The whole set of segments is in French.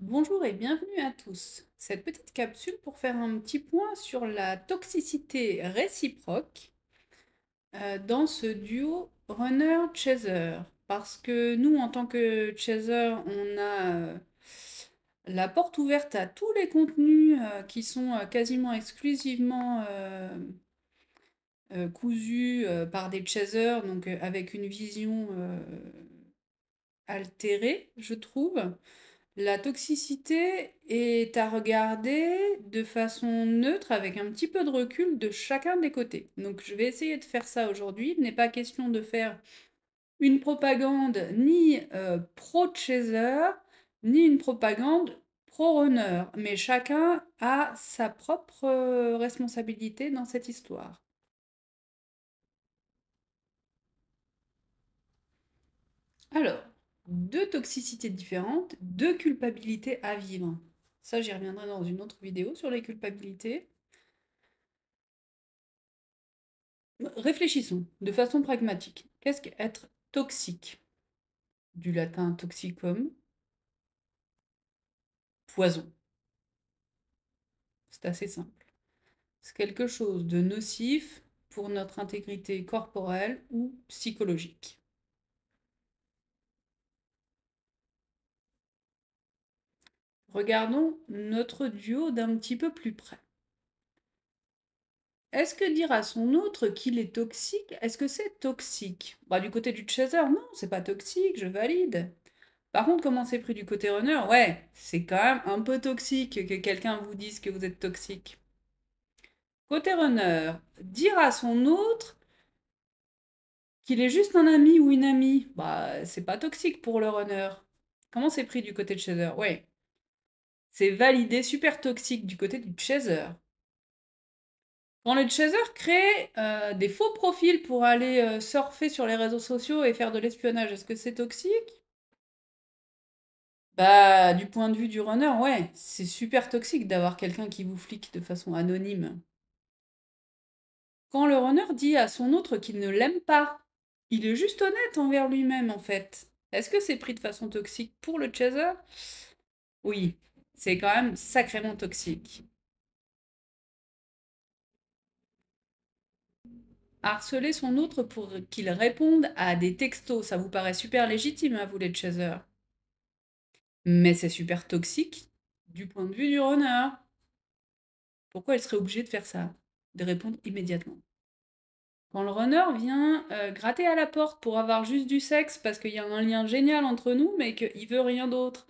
Bonjour et bienvenue à tous. Cette petite capsule pour faire un petit point sur la toxicité réciproque dans ce duo runner-chaser. Parce que nous, en tant que chaser, on a la porte ouverte à tous les contenus qui sont quasiment exclusivement cousus par des chasers, donc avec une vision altérée, je trouve. La toxicité est à regarder de façon neutre, avec un petit peu de recul de chacun des côtés. Donc je vais essayer de faire ça aujourd'hui. Il n'est pas question de faire une propagande ni pro-chaser, ni une propagande pro-runner. Mais chacun a sa propre responsabilité dans cette histoire. Alors, deux toxicités différentes, deux culpabilités à vivre. Ça, j'y reviendrai dans une autre vidéo sur les culpabilités. Réfléchissons de façon pragmatique. Qu'est-ce qu'être toxique? Du latin toxicum, poison. C'est assez simple. C'est quelque chose de nocif pour notre intégrité corporelle ou psychologique. Regardons notre duo d'un petit peu plus près. Est-ce que dire à son autre qu'il est toxique, est-ce que c'est toxique? Bah, du côté du chaser, non, c'est pas toxique, je valide. Par contre, comment c'est pris du côté runner? Ouais, c'est quand même un peu toxique que quelqu'un vous dise que vous êtes toxique. Côté runner, dire à son autre qu'il est juste un ami ou une amie, bah c'est pas toxique pour le runner. Comment c'est pris du côté de chaser? Ouais, c'est validé super toxique du côté du chaser. Quand le chaser crée des faux profils pour aller surfer sur les réseaux sociaux et faire de l'espionnage, est-ce que c'est toxique? Bah, du point de vue du runner, ouais, c'est super toxique d'avoir quelqu'un qui vous flique de façon anonyme. Quand le runner dit à son autre qu'il ne l'aime pas, il est juste honnête envers lui-même en fait. Est-ce que c'est pris de façon toxique pour le chaser? Oui, c'est quand même sacrément toxique. Harceler son autre pour qu'il réponde à des textos, ça vous paraît super légitime à vous les chasers. Mais c'est super toxique du point de vue du runner. Pourquoi il serait obligé de faire ça? De répondre immédiatement. Quand le runner vient gratter à la porte pour avoir juste du sexe parce qu'il y a un lien génial entre nous, mais qu'il veut rien d'autre,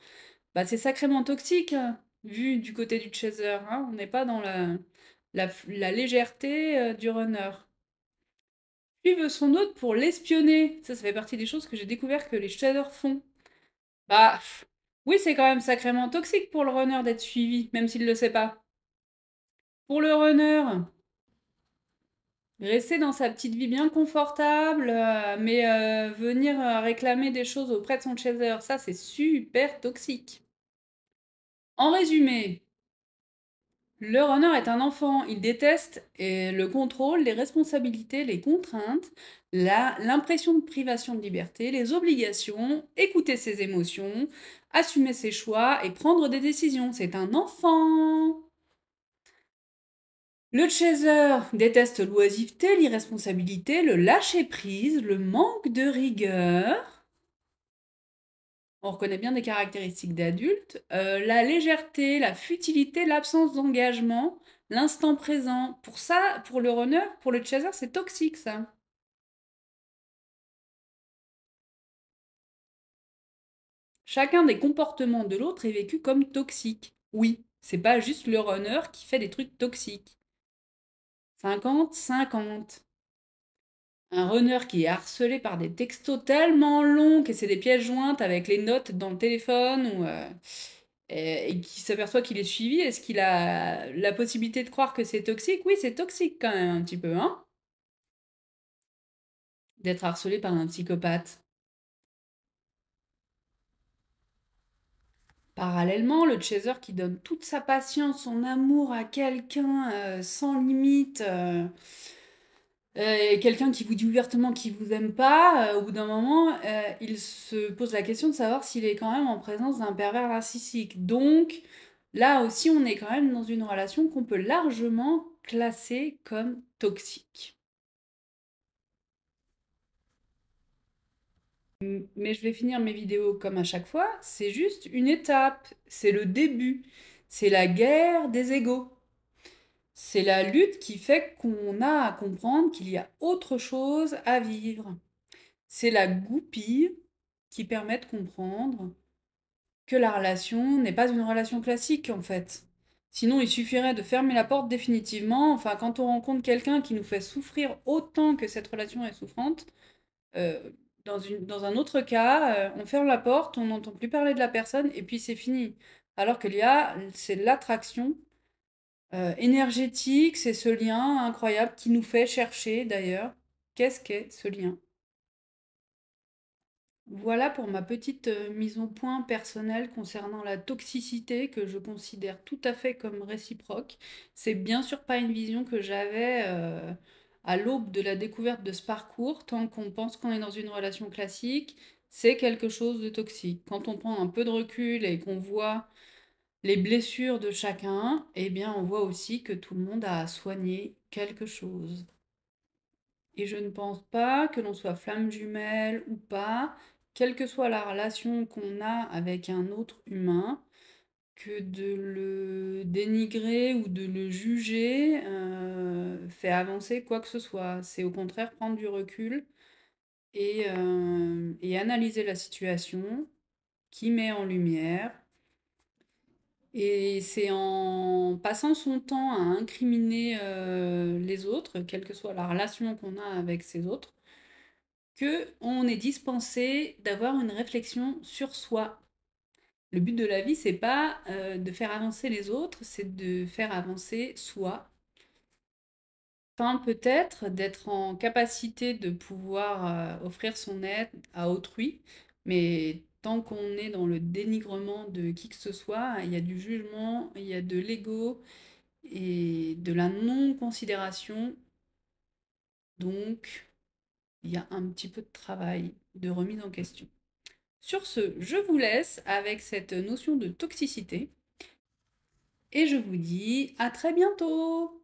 bah c'est sacrément toxique, hein, vu du côté du chaser, hein. On n'est pas dans la légèreté du runner. Lui veut son autre pour l'espionner. Ça fait partie des choses que j'ai découvert que les chasers font. Bah, oui, c'est quand même sacrément toxique pour le runner d'être suivi, même s'il le sait pas. Pour le runner, rester dans sa petite vie bien confortable, mais venir réclamer des choses auprès de son chaser, ça c'est super toxique. En résumé, le runner est un enfant, il déteste le contrôle, les responsabilités, les contraintes, l'impression de privation de liberté, les obligations, écouter ses émotions, assumer ses choix et prendre des décisions. C'est un enfant. Le chaser déteste l'oisiveté, l'irresponsabilité, le lâcher-prise, le manque de rigueur. On reconnaît bien des caractéristiques d'adultes. La légèreté, la futilité, l'absence d'engagement, l'instant présent. Pour ça, pour le runner, pour le chaser, c'est toxique ça. Chacun des comportements de l'autre est vécu comme toxique. Oui, c'est pas juste le runner qui fait des trucs toxiques. 50-50. Un runner qui est harcelé par des textos tellement longs que c'est des pièces jointes avec les notes dans le téléphone et qui s'aperçoit qu'il est suivi, est-ce qu'il a la possibilité de croire que c'est toxique? Oui, c'est toxique quand même un petit peu, hein, d'être harcelé par un psychopathe. Parallèlement, le chaser qui donne toute sa patience, son amour à quelqu'un sans limite, Et quelqu'un qui vous dit ouvertement qu'il vous aime pas, au bout d'un moment, il se pose la question de savoir s'il est quand même en présence d'un pervers narcissique. Donc, là aussi, on est quand même dans une relation qu'on peut largement classer comme toxique. Mais je vais finir mes vidéos comme à chaque fois, c'est juste une étape, c'est le début, c'est la guerre des égos. C'est la lutte qui fait qu'on a à comprendre qu'il y a autre chose à vivre. C'est la goupille qui permet de comprendre que la relation n'est pas une relation classique en fait. Sinon, il suffirait de fermer la porte définitivement. Enfin, quand on rencontre quelqu'un qui nous fait souffrir autant que cette relation est souffrante, euh, dans un autre cas, on ferme la porte, on n'entend plus parler de la personne et puis c'est fini. Alors qu'il y a, c'est l'attraction énergétique, c'est ce lien incroyable qui nous fait chercher d'ailleurs. Qu'est-ce qu'est ce lien? Voilà pour ma petite mise au point personnelle concernant la toxicité que je considère tout à fait comme réciproque. C'est bien sûr pas une vision que j'avais à l'aube de la découverte de ce parcours. Tant qu'on pense qu'on est dans une relation classique, c'est quelque chose de toxique. Quand on prend un peu de recul et qu'on voit les blessures de chacun, eh bien on voit aussi que tout le monde a à soigner quelque chose. Et je ne pense pas que l'on soit flamme jumelle ou pas, quelle que soit la relation qu'on a avec un autre humain, que de le dénigrer ou de le juger fait avancer quoi que ce soit. C'est au contraire prendre du recul et analyser la situation qui met en lumière. Et c'est en passant son temps à incriminer les autres, quelle que soit la relation qu'on a avec ces autres, que on est dispensé d'avoir une réflexion sur soi. Le but de la vie, c'est pas de faire avancer les autres, c'est de faire avancer soi. Enfin, peut-être d'être en capacité de pouvoir offrir son aide à autrui, mais tant qu'on est dans le dénigrement de qui que ce soit, il y a du jugement, il y a de l'ego et de la non-considération. Donc, il y a un petit peu de travail de remise en question. Sur ce, je vous laisse avec cette notion de toxicité et je vous dis à très bientôt.